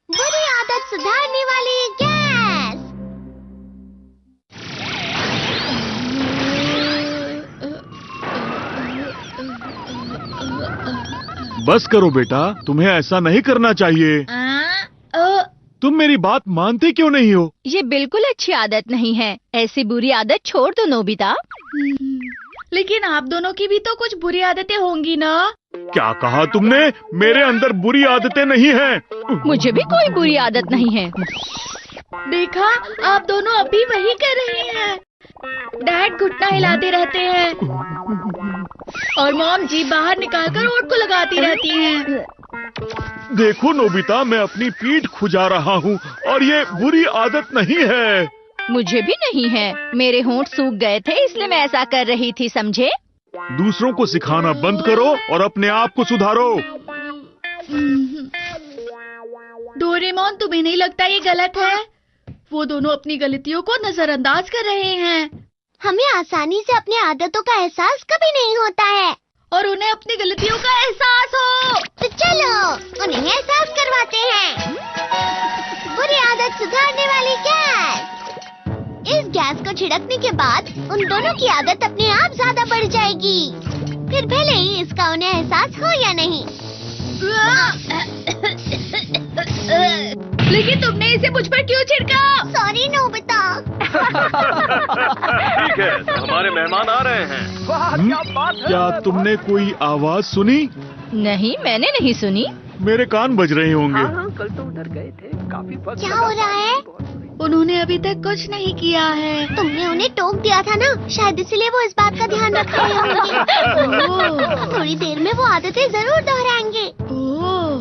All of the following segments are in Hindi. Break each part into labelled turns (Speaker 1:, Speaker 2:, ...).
Speaker 1: बुरी आदत सुधारने वाली गैस।
Speaker 2: बस करो बेटा, तुम्हें ऐसा नहीं करना चाहिए। तुम मेरी बात मानते क्यों नहीं हो?
Speaker 3: ये बिल्कुल अच्छी आदत नहीं है। ऐसी बुरी आदत छोड़ दो नोबिता।
Speaker 4: लेकिन आप दोनों की भी तो कुछ बुरी आदतें होंगी ना?
Speaker 2: क्या कहा तुमने? मेरे अंदर बुरी आदतें नहीं हैं।
Speaker 3: मुझे भी कोई बुरी आदत नहीं है।
Speaker 4: देखा, आप दोनों अभी वही कर रहे हैं। डैड घुटना हिलाते रहते हैं और मॉम जीभ बाहर निकालकर ओठ को लगाती रहती हैं।
Speaker 2: देखो नोबिता, मैं अपनी पीठ खुजा रहा हूँ और ये बुरी आदत नहीं है।
Speaker 3: मुझे भी नहीं है। मेरे होंठ सूख गए थे इसलिए मैं ऐसा कर रही थी, समझे?
Speaker 2: दूसरों को सिखाना बंद करो और अपने आप को सुधारो।
Speaker 4: डोरेमोन, तुम्हें नहीं लगता ये गलत है? वो दोनों अपनी गलतियों को नजरअंदाज कर रहे हैं।
Speaker 1: हमें आसानी से अपनी आदतों का एहसास कभी नहीं होता है
Speaker 4: और उन्हें अपनी गलतियों का एहसास हो।
Speaker 1: तो चलो उन्हें एहसास करवाते हैं। बुरी आदत सुधारने वाली गैस। इस गैस को छिड़कने के बाद उन दोनों की आदत अपने आप ज्यादा बढ़ जाएगी, फिर भले ही इसका उन्हें एहसास हो या नहीं।
Speaker 4: लेकिन तुमने इसे मुझ पर क्यों छिड़का?
Speaker 1: Sorry Nobita.
Speaker 5: ठीक है, तो हमारे मेहमान आ रहे हैं।
Speaker 2: क्या बात है? क्या तुमने कोई आवाज सुनी?
Speaker 3: नहीं, मैंने नहीं सुनी।
Speaker 2: मेरे कान बज रहे होंगे।
Speaker 6: हाँ, कल तो उधर गए थे, काफी वक्त
Speaker 1: क्या हो रहा है?
Speaker 4: उन्होंने अभी तक कुछ नहीं किया है।
Speaker 1: तुमने उन्हें टोक दिया था ना, शायद इसलिए वो इस बात का ध्यान रख रहे होंगे। थोड़ी देर में वो आदतें जरूर दोहराएंगे।
Speaker 4: ओह,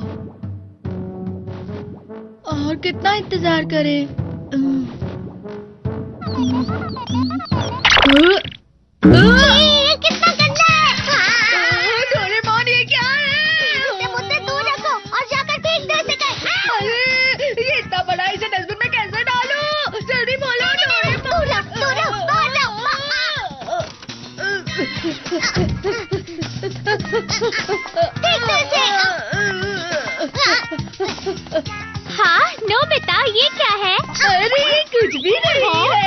Speaker 4: और कितना इंतजार करें?
Speaker 1: ये कितना गंदा है।
Speaker 4: डोरेमोन, ये क्या है?
Speaker 1: इसे मुझसे दूर रखो और जाकर फेंक दो इसे कहीं।
Speaker 4: अरे, ये इतना बड़ा, इसे डस्टबिन में कैसे डालूं? जल्दी बोलो डोरेमोन।
Speaker 1: दूर रहो, बाहर फेंक दो इसे। हाँ नोबिता, ये क्या है?
Speaker 4: अरे, ये कुछ भी नहीं है।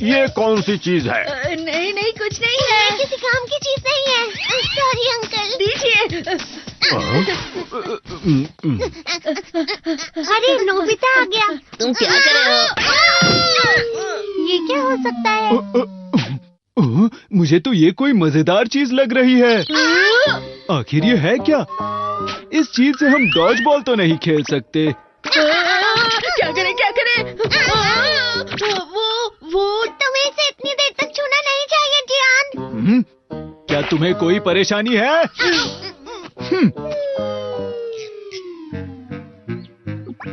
Speaker 5: ये कौन सी चीज है?
Speaker 4: नहीं नहीं, कुछ नहीं है।
Speaker 1: ये किसी काम की चीज नहीं है। Sorry uncle.
Speaker 4: दीजिए।
Speaker 1: अरे नोबिता आ गया।
Speaker 4: तुम क्या कर रहे हो?
Speaker 1: ये क्या हो सकता है?
Speaker 7: मुझे तो ये कोई मजेदार चीज लग रही है। आखिर ये है क्या? इस चीज से हम डॉज बॉल तो नहीं खेल सकते।
Speaker 4: क्या करें, क्या करें? वो
Speaker 1: तुम्हें इसे इतनी देर तक छूना नहीं चाहिए जियान।
Speaker 7: क्या तुम्हें कोई परेशानी है?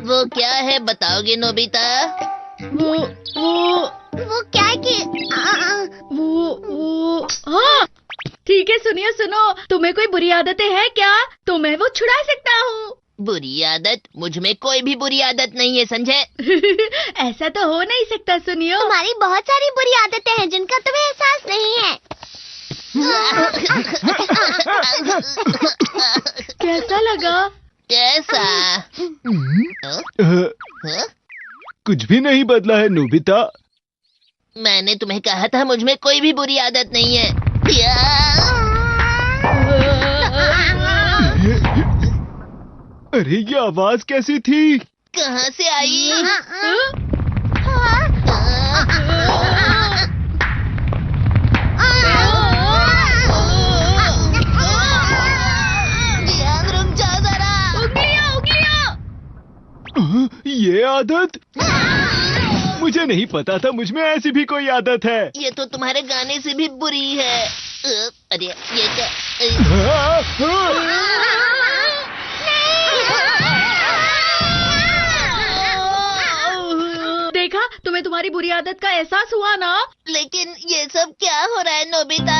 Speaker 8: वो क्या है बताओगे नोबिता?
Speaker 1: वो क्या है कि
Speaker 4: हाँ, ठीक है, सुनिए, सुनो। तुम्हें कोई बुरी आदतें हैं क्या? तो मैं वो छुड़ा सकता हूँ।
Speaker 8: बुरी आदत? मुझ में कोई भी बुरी आदत नहीं है, समझे?
Speaker 4: ऐसा तो हो नहीं सकता। सुनियो,
Speaker 1: तुम्हारी बहुत सारी बुरी आदतें हैं जिनका तुम्हें एहसास नहीं है।
Speaker 4: कैसा लगा?
Speaker 8: कैसा?
Speaker 7: कुछ भी नहीं बदला है नोबिता।
Speaker 8: मैंने तुम्हें कहा था मुझ में कोई भी बुरी आदत नहीं है।
Speaker 7: अरे, ये आवाज कैसी थी?
Speaker 8: कहाँ से आई? रुक जा जरा।
Speaker 4: उंगलियां।
Speaker 7: ये आदत? मुझे नहीं पता था मुझ में ऐसी भी कोई आदत है।
Speaker 8: ये तो तुम्हारे गाने से भी बुरी है। अरे, ये क्या?
Speaker 4: देखा, तुम्हें तुम्हारी बुरी आदत का एहसास हुआ ना?
Speaker 8: लेकिन ये सब क्या हो रहा है नोबिता?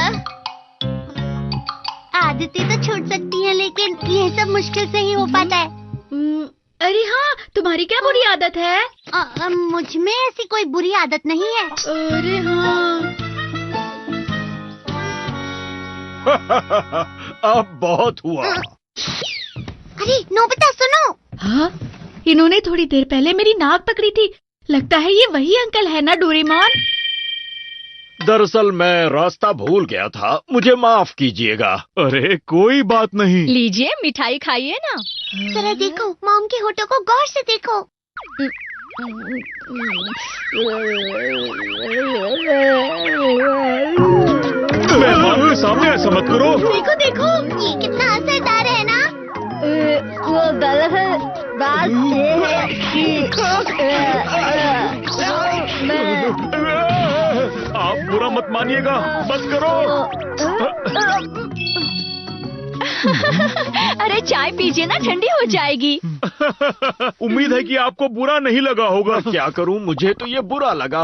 Speaker 1: आदतें तो छूट सकती हैं, लेकिन ये सब मुश्किल से ही हो पाता है।
Speaker 4: अरे हाँ, तुम्हारी क्या बुरी आदत है?
Speaker 1: मुझ में ऐसी कोई बुरी आदत नहीं है।
Speaker 4: अरे हाँ।
Speaker 5: अब बहुत हुआ।
Speaker 1: अरे नोबिता सुनो।
Speaker 4: हाँ, इन्होंने थोड़ी देर पहले मेरी नाक पकड़ी थी। लगता है ये वही अंकल है ना डोरेमोन।
Speaker 5: दरअसल मैं रास्ता भूल गया था, मुझे माफ कीजिएगा।
Speaker 2: अरे कोई बात नहीं।
Speaker 3: लीजिए मिठाई खाइए ना।
Speaker 1: जरा देखो, मॉम के होठों को गौर से देखो।
Speaker 2: मेहमानों के सामने ऐसा मत करो।
Speaker 1: देखो देखो, ये कितना असरदार है ना।
Speaker 3: वो दरअसल बात ये है कि
Speaker 2: आप बुरा मत मानिएगा, बस करो।
Speaker 3: अरे चाय पीजिए ना, ठंडी हो जाएगी।
Speaker 2: उम्मीद है कि आपको बुरा नहीं लगा होगा।
Speaker 5: क्या करूं, मुझे तो ये बुरा लगा।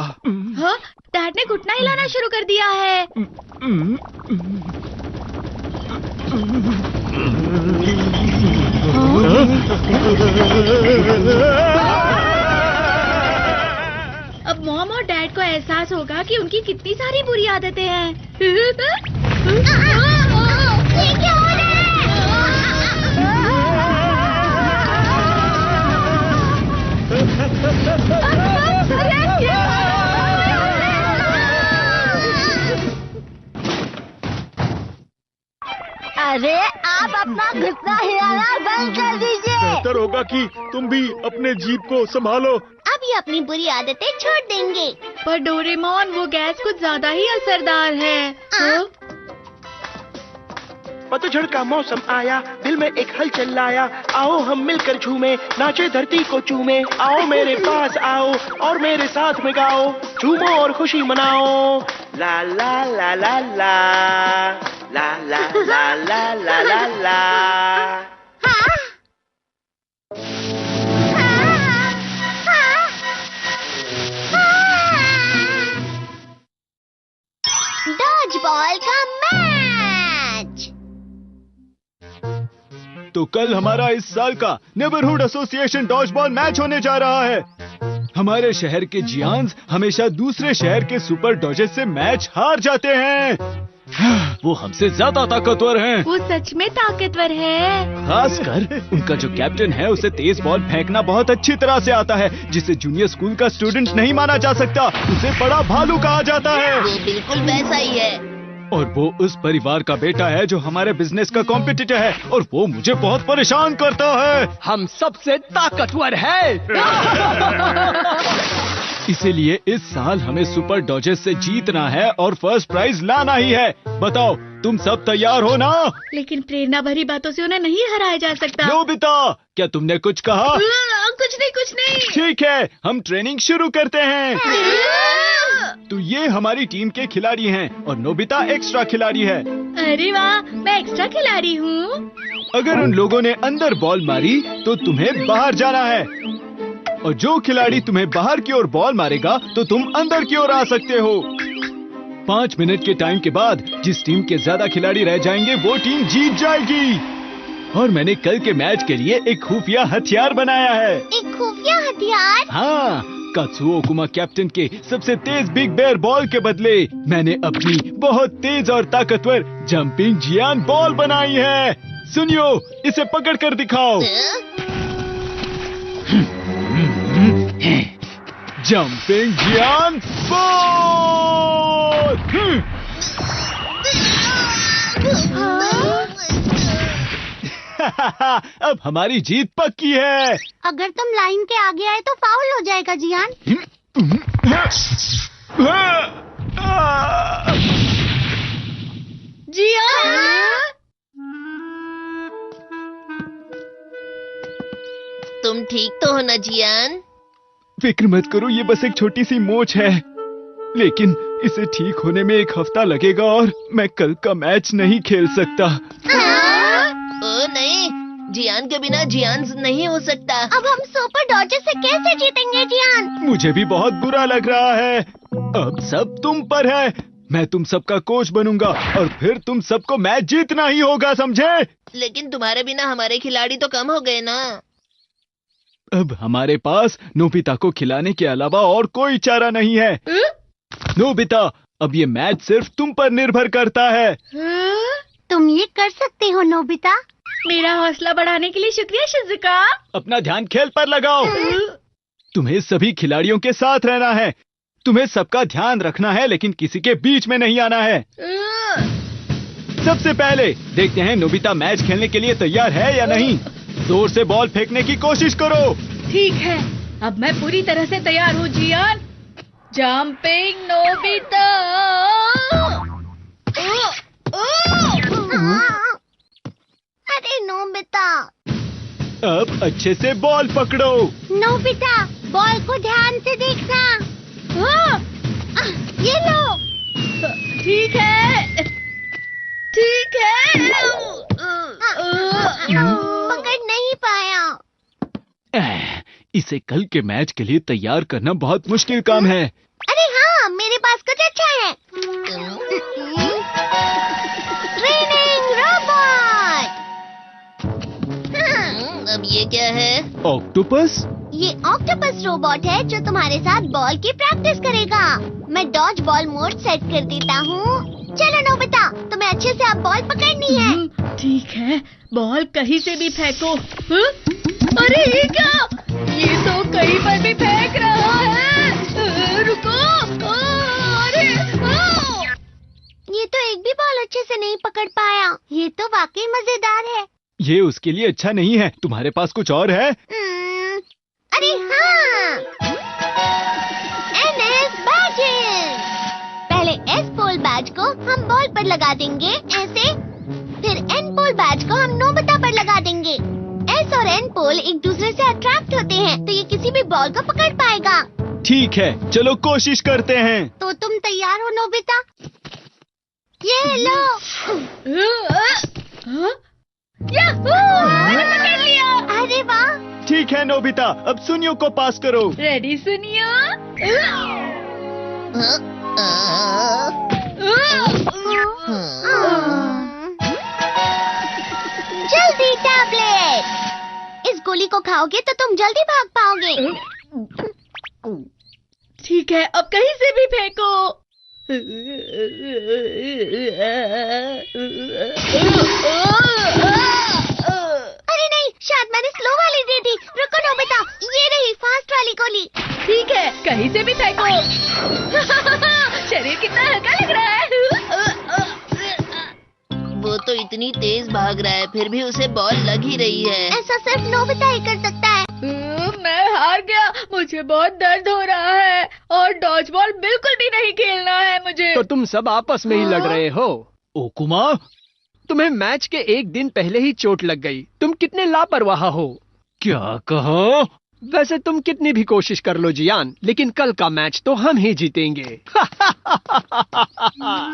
Speaker 4: हाँ, डैड ने घुटना हिलाना शुरू कर दिया है। अब मॉम और डैड को एहसास होगा कि उनकी कितनी सारी बुरी आदतें हैं।
Speaker 1: ये क्या हो रहा
Speaker 3: अरे आप अपना घुटना हिलाना बंद कर दीजिए।
Speaker 2: बेहतर होगा कि तुम भी अपने जीभ को संभालो।
Speaker 1: अब ये अपनी बुरी आदतें छोड़ देंगे।
Speaker 4: पर डोरेमोन, वो गैस कुछ ज्यादा ही असरदार है। हाँ?
Speaker 6: पतझड़ का मौसम आया, दिल में एक हलचल लाया। आओ हम मिलकर झूमे, नाचे धरती को चूमे। आओ मेरे पास आओ और मेरे साथ में गाओ, झूमो और खुशी मनाओ। ला ला ला ला ला ला ला ला ला ला ला ला।
Speaker 1: डॉज बॉल का मैच।
Speaker 7: तो कल हमारा इस साल का neighbourhood association dodge ball match होने जा रहा है। हमारे शहर के जियान्स हमेशा दूसरे शहर के सुपर डॉजेस से मैच हार जाते हैं। वो हमसे ज्यादा ताकतवर हैं।
Speaker 4: वो सच में ताकतवर है।
Speaker 7: खासकर उनका जो कैप्टन है, उसे तेज बॉल फेंकना बहुत अच्छी तरह से आता है, जिसे जूनियर स्कूल का स्टूडेंट नहीं माना जा सकता। उसे बड़ा भालू कहा जाता है।
Speaker 8: वो बिल्कुल वैसा ही है।
Speaker 7: और वो उस परिवार का बेटा है जो हमारे बिजनेस का कॉम्पिटिटर है, और वो मुझे बहुत परेशान करता है।
Speaker 6: हम सबसे ताकतवर है।
Speaker 7: इसीलिए इस साल हमें सुपर डॉजेस से जीतना है और फर्स्ट प्राइज लाना ही है। बताओ, तुम सब तैयार हो ना?
Speaker 4: लेकिन प्रेरणा भरी बातों से उन्हें नहीं हराया जा सकता।
Speaker 7: नोबिता, क्या तुमने कुछ कहा?
Speaker 4: कुछ नहीं।
Speaker 7: ठीक है, हम ट्रेनिंग शुरू करते हैं। तो ये हमारी टीम के खिलाड़ी हैं और नोबिता एक्स्ट्रा खिलाड़ी है।
Speaker 4: अरे वाह, मैं एक्स्ट्रा खिलाड़ी हूँ।
Speaker 7: अगर उन लोगों ने अंदर बॉल मारी तो तुम्हें बाहर जाना है, और जो खिलाड़ी तुम्हें बाहर की ओर बॉल मारेगा तो तुम अंदर की ओर आ सकते हो। 5 मिनट के टाइम के बाद जिस टीम के ज्यादा खिलाड़ी रह जाएंगे वो टीम जीत जाएगी। और मैंने कल के मैच के लिए एक खुफिया हथियार बनाया है।
Speaker 1: एक खुफिया हथियार?
Speaker 7: हाँ, कात्सुओ ओकुमा कैप्टन के सबसे तेज बिग बेयर बॉल के बदले मैंने अपनी बहुत तेज और ताकतवर जंपिंग जियान बॉल बनाई है। सुनियो, इसे पकड़ कर दिखाओ। जंपिंग जियान बॉल। अब हमारी जीत पक्की है।
Speaker 1: अगर तुम लाइन के आगे आए तो फाउल हो जाएगा जियान।
Speaker 8: तुम ठीक तो हो ना जियान?
Speaker 7: फिक्र मत करो, ये बस एक छोटी सी मोच है, लेकिन इसे ठीक होने में 1 हफ्ता लगेगा और मैं कल का मैच नहीं खेल सकता।
Speaker 8: ओ नहीं, जियान के बिना जियान नहीं हो सकता।
Speaker 1: अब हम सुपर डॉजर्स से कैसे जीतेंगे जियान?
Speaker 7: मुझे भी बहुत बुरा लग रहा है। अब सब तुम पर है। मैं तुम सबका कोच बनूंगा और फिर तुम सबको मैच जीतना ही होगा, समझे?
Speaker 8: लेकिन तुम्हारे बिना हमारे खिलाड़ी तो कम हो गए ना।
Speaker 7: अब हमारे पास नोबिता को खिलाने के अलावा और कोई चारा नहीं है। नोबिता, अब ये मैच सिर्फ तुम पर निर्भर करता है।
Speaker 1: तुम ये कर सकते हो नोबिता।
Speaker 4: मेरा हौसला बढ़ाने के लिए शुक्रिया शिजुका।
Speaker 7: अपना ध्यान खेल पर लगाओ। तुम्हें सभी खिलाड़ियों के साथ रहना है। तुम्हें सबका ध्यान रखना है, लेकिन किसी के बीच में नहीं आना है। सबसे पहले देखते हैं नोबिता मैच खेलने के लिए तैयार है या नहीं। जोर से बॉल फेंकने की कोशिश करो।
Speaker 4: ठीक है, अब मैं पूरी तरह से तैयार हूँ जियान। Jumping Nobita.
Speaker 1: अरे नोबिता।
Speaker 7: अब अच्छे से बॉल पकड़ो।
Speaker 1: नोबिता, बॉल को ध्यान से देखना। ये लो।
Speaker 4: ठीक है, ठीक है।
Speaker 1: पकड़ नहीं पाया।
Speaker 7: इसे कल के मैच के लिए तैयार करना बहुत मुश्किल काम है।
Speaker 1: अरे हाँ, मेरे पास कुछ अच्छा है। Training robot.
Speaker 8: अब ये क्या है?
Speaker 7: ऑक्टोपस?
Speaker 1: ये ऑक्टोपस रोबोट है जो तुम्हारे साथ बॉल की प्रैक्टिस करेगा। मैं डॉज बॉल मोड सेट कर देता हूँ। चलो नोबिता, तुम्हें अच्छे से अब बॉल पकड़नी है।
Speaker 4: ठीक है, बॉल कहीं से भी फेंको। अरे ये क्या? ये तो कहीं पर भी फेंक रहा है। रुको। अरे
Speaker 1: ये तो एक भी बॉल अच्छे से नहीं पकड़ पाया। ये तो वाकई मजेदार है।
Speaker 7: ये उसके लिए अच्छा नहीं है। तुम्हारे पास कुछ और है?
Speaker 1: अरे हाँ, NS बैजेस। पहले S पोल बैज को हम बॉल पर लगा देंगे ऐसे, फिर N पोल बैज को हम नोबिता पर लगा देंगे। S और N पोल एक दूसरे से अट्रैक्ट होते हैं, तो ये किसी भी बॉल को पकड़ पाएगा।
Speaker 7: ठीक है, चलो कोशिश करते हैं।
Speaker 1: तो तुम तैयार हो नोबिता? ये लो।
Speaker 4: मैंने पकड़ लिया।
Speaker 1: अरे वाह।
Speaker 7: ठीक है नोबिता, अब सुनियो को पास करो।
Speaker 4: रेडी सुनियो।
Speaker 1: जल्दी टैबलेट। इस गोली को खाओगे तो तुम जल्दी भाग पाओगे।
Speaker 4: ठीक है, अब कहीं से भी फेंको।
Speaker 1: अरे नहीं, शायद मैंने स्लो वाली दे दी। रुको नोबिता, ये रही फास्ट वाली गोली।
Speaker 4: ठीक है, कहीं से भी फेंको। शरीर कितना हल्का लग रहा है।
Speaker 8: वो तो इतनी तेज भाग रहा है, फिर भी उसे बॉल लग ही रही है।
Speaker 1: ऐसा सिर्फ नोबिता ही कर सकता है।
Speaker 4: मैं हार गया। मुझे बहुत दर्द हो रहा है और डॉज बॉल बिल्कुल भी नहीं खेलना है मुझे।
Speaker 9: तो तुम सब आपस में ही लड़ रहे हो।
Speaker 7: ओकुमा,
Speaker 9: तुम्हें मैच के एक दिन पहले ही चोट लग गई। तुम कितने लापरवाह हो।
Speaker 7: क्या कहा?
Speaker 9: वैसे तुम कितनी भी कोशिश कर लो जियान, लेकिन कल का मैच तो हम ही जीतेंगे।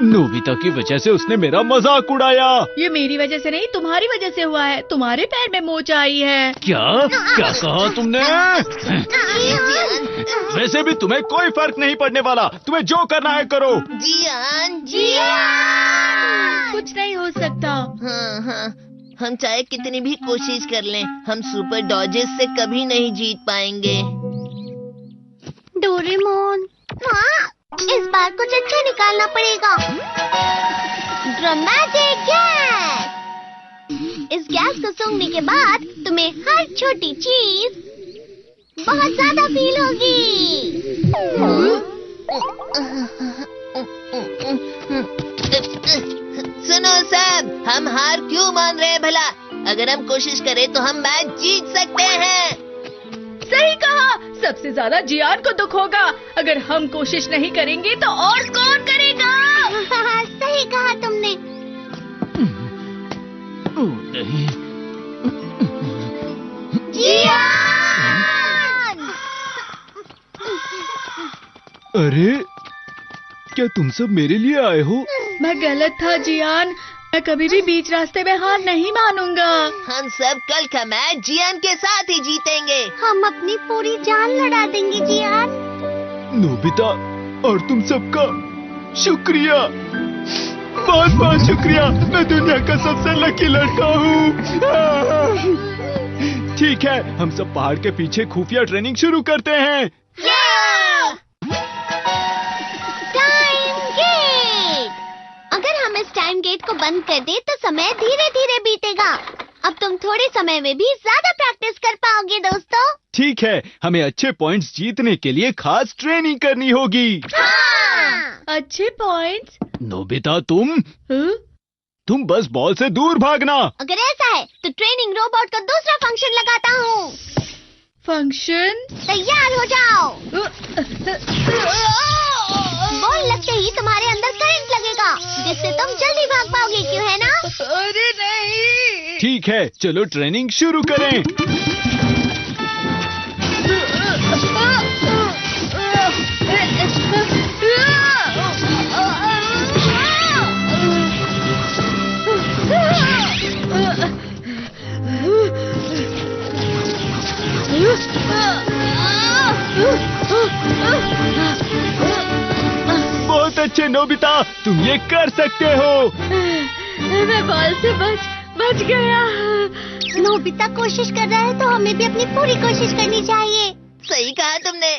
Speaker 7: नोबिता की वजह से उसने मेरा मजाक उड़ाया।
Speaker 4: ये मेरी वजह से नहीं, तुम्हारी वजह से हुआ है। तुम्हारे पैर में मोच आई है।
Speaker 7: क्या कहा तुमने? वैसे भी तुम्हें कोई फर्क नहीं पड़ने वाला। तुम्हें जो करना है करो।
Speaker 8: जियान।
Speaker 4: कुछ नहीं हो सकता।
Speaker 8: हाँ, हम चाहे कितनी भी कोशिश कर लें, हम सुपर डॉजेस से कभी नहीं जीत पाएंगे।
Speaker 1: डोरेमोन, हाँ, इस बार कुछ अच्छा निकालना पड़ेगा। Dramatic gas. इस गैस को सूंघने के बाद तुम्हें हर छोटी चीज बहुत ज्यादा फील होगी।
Speaker 8: सुनो सब, हम हार क्यों मान रहे हैं भला? अगर हम कोशिश करें तो हम मैच जीत सकते हैं।
Speaker 4: सही कहा। सबसे ज्यादा जियान को दुख होगा। अगर हम कोशिश नहीं करेंगे तो और कौन करेगा?
Speaker 1: सही कहा तुमने।
Speaker 7: नहीं।
Speaker 1: जियान!
Speaker 7: अरे, क्या तुम सब मेरे लिए आए हो?
Speaker 4: मैं गलत था जियान। मैं कभी भी बीच रास्ते में हार नहीं मानूंगा।
Speaker 8: हम सब कल का मैच जियान के साथ ही जीतेंगे।
Speaker 1: हम अपनी पूरी जान लड़ा देंगे जियान।
Speaker 7: नोबिता और तुम सबका शुक्रिया, बहुत बहुत शुक्रिया। मैं दुनिया का सबसे लकी लड़का हूँ। ठीक है, हम सब पहाड़ के पीछे खुफिया ट्रेनिंग शुरू करते हैं।
Speaker 1: Time gate. अगर हम इस टाइम गेट को बंद कर दे तो समय धीरे धीरे बीतेगा। अब तुम थोड़े समय में भी ज्यादा प्रैक्टिस कर पाओगे दोस्तों।
Speaker 7: ठीक है, हमें अच्छे पॉइंट्स जीतने के लिए खास ट्रेनिंग करनी होगी।
Speaker 1: हाँ।
Speaker 4: अच्छे पॉइंट्स?
Speaker 7: नोबिता तुम बस बॉल से दूर भागना।
Speaker 1: अगर ऐसा है तो ट्रेनिंग रोबोट को दूसरा फंक्शन लगाता हूँ।
Speaker 4: फंक्शन?
Speaker 1: तैयार हो जाओ। बॉल लगते ही तुम्हारे अंदर करंट लगेगा, जिससे तुम जल्दी भाग पाओगे, क्यों है ना?
Speaker 4: अरे नहीं।
Speaker 7: ठीक है, चलो ट्रेनिंग शुरू करें। बहुत अच्छे नोबिता, तुम ये कर सकते हो।
Speaker 4: मैं बॉल से बच गया।
Speaker 1: नोबिता कोशिश कर रहा है तो हमें भी अपनी पूरी कोशिश करनी चाहिए।
Speaker 8: सही कहा तुमने।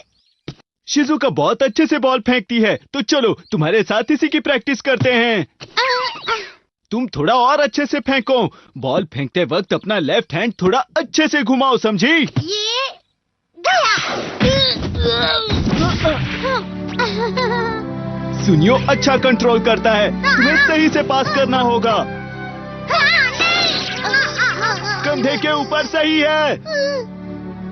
Speaker 7: शिजुका बहुत अच्छे से बॉल फेंकती है, तो चलो तुम्हारे साथ इसी की प्रैक्टिस करते हैं। तुम थोड़ा और अच्छे से फेंको। बॉल फेंकते वक्त अपना लेफ्ट हैंड थोड़ा अच्छे से घुमाओ, समझी?
Speaker 1: ये गया।
Speaker 7: सुनियो अच्छा कंट्रोल करता है, तुम्हें सही से पास करना होगा। कंधे के ऊपर सही है।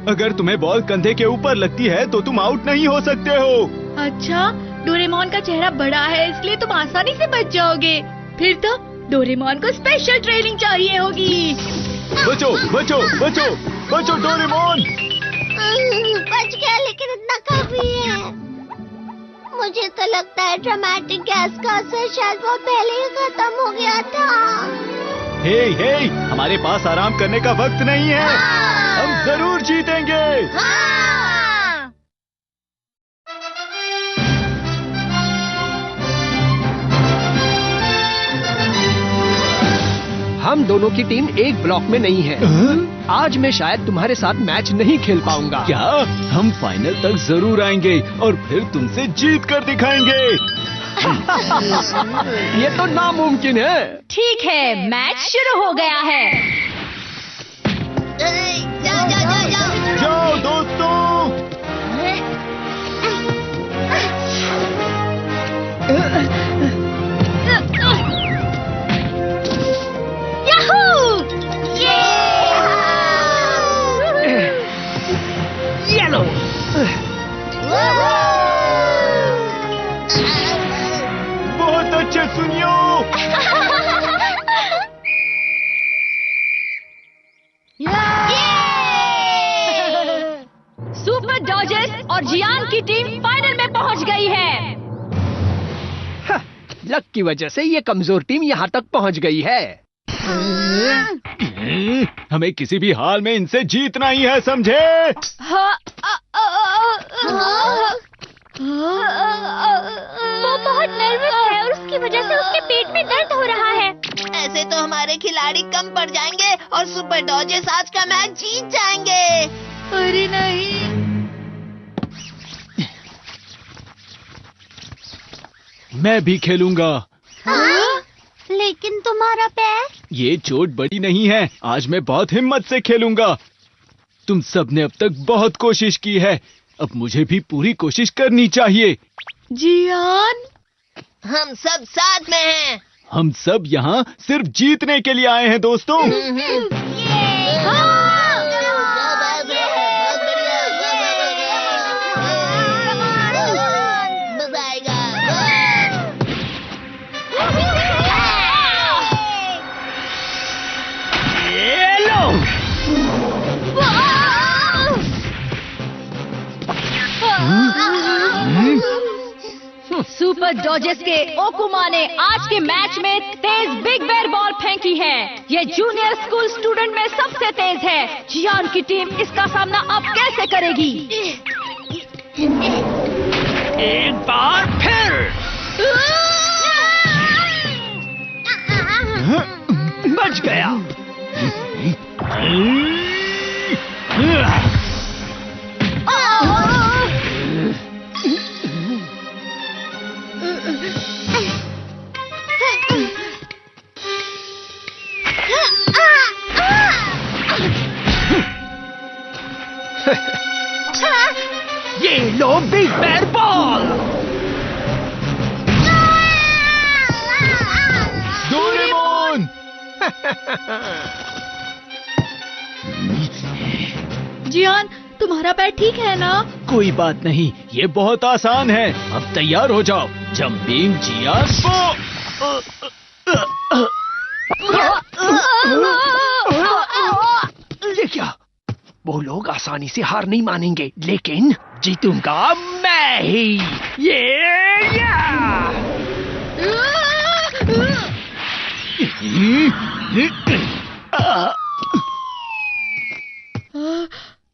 Speaker 7: अगर तुम्हें बॉल कंधे के ऊपर लगती है तो तुम आउट नहीं हो सकते हो।
Speaker 4: अच्छा, डोरेमोन का चेहरा बड़ा है इसलिए तुम आसानी से बच जाओगे। फिर तो डोरेमोन को स्पेशल ट्रेनिंग चाहिए होगी।
Speaker 7: बचो बचो बचो बचो डोरेमोन।
Speaker 1: बच गया, लेकिन इतना काफी है। मुझे तो लगता है ड्रामेटिक गैस का असर शायद बहुत पहले ही खत्म हो गया था।
Speaker 7: हे, हमारे पास आराम करने का वक्त नहीं है। हम जरूर जीतेंगे।
Speaker 9: हम दोनों की टीम एक ब्लॉक में नहीं है। आज मैं शायद तुम्हारे साथ मैच नहीं खेल पाऊंगा।
Speaker 7: क्या? हम फाइनल तक जरूर आएंगे और फिर तुमसे जीत कर दिखाएंगे।
Speaker 9: ये तो नामुमकिन है।
Speaker 3: ठीक है, मैच शुरू हो गया है।
Speaker 7: जाओ दोस्तों। बहुत अच्छे, सुनियो।
Speaker 3: सुपर डॉजर्स और जियान की टीम फाइनल में पहुंच गई है।
Speaker 9: लक की वजह से ये कमजोर टीम यहाँ तक पहुँच गई है।
Speaker 7: हमें किसी भी हाल में इनसे जीतना ही है, समझे?
Speaker 1: वो बहुत नर्वस है और उसकी वजह से उसके पेट में दर्द हो रहा है।
Speaker 8: ऐसे तो हमारे खिलाड़ी कम पड़ जाएंगे और सुपर डॉजर्स आज का मैच जीत जाएंगे।
Speaker 4: अरे नहीं।
Speaker 7: मैं भी खेलूंगा।
Speaker 1: लेकिन तुम्हारा पैर?
Speaker 7: ये चोट बड़ी नहीं है, आज मैं बहुत हिम्मत से खेलूंगा। तुम सबने अब तक बहुत कोशिश की है, अब मुझे भी पूरी कोशिश करनी चाहिए।
Speaker 4: जियान,
Speaker 8: हम सब साथ में हैं।
Speaker 7: हम सब यहाँ सिर्फ जीतने के लिए आए हैं दोस्तों।
Speaker 8: मजा आएगा।
Speaker 3: सुपर डॉजर्स के ओकुमा ने आज के मैच में तेज बिग बेर बॉल फेंकी है। ये जूनियर स्कूल स्टूडेंट में सबसे तेज है। जियान की टीम इसका सामना अब कैसे करेगी?
Speaker 9: एक बार फिर। बच गया। लो बिग बेर बॉल।
Speaker 7: डोरेमोन!
Speaker 4: जियान, तुम्हारा पैर ठीक है ना?
Speaker 7: कोई बात नहीं, ये बहुत आसान है। अब तैयार हो जाओ। जंपिंग जियान
Speaker 9: ये क्या? वो लोग आसानी से हार नहीं मानेंगे, लेकिन जीतूंगा मैं ही।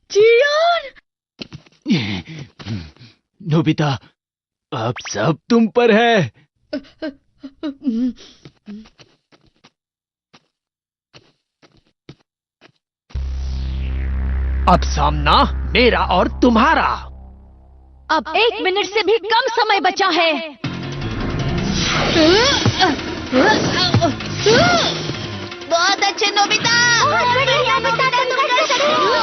Speaker 4: जियान!
Speaker 7: नोबिता, अब सब तुम पर है।
Speaker 9: अब सामना मेरा और तुम्हारा।
Speaker 3: अब 1 मिनट से भी कम समय बचा है।
Speaker 8: बहुत अच्छे नोबिता।
Speaker 1: बहुत बढ़िया, नोबिता, तुम कर सकते हो।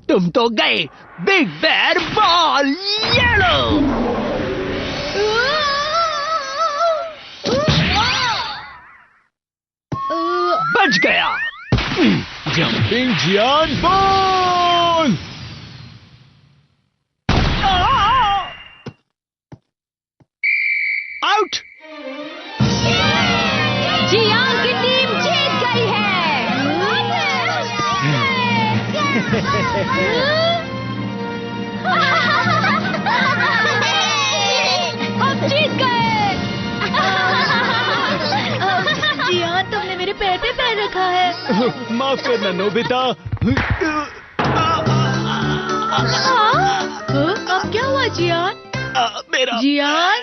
Speaker 9: तुम तो गए बिग बेर बॉल येलो। बच गया।
Speaker 7: जंपिंग जियान बॉल!
Speaker 9: आउट।
Speaker 3: जियान की टीम जीत गई है। हम जीत गए।
Speaker 4: जियान, तुमने मेरे पैर पे पैर रखा है।
Speaker 7: माफ करना नोबिता।
Speaker 4: अब क्या हुआ जियान?
Speaker 7: मेरा
Speaker 4: जियान?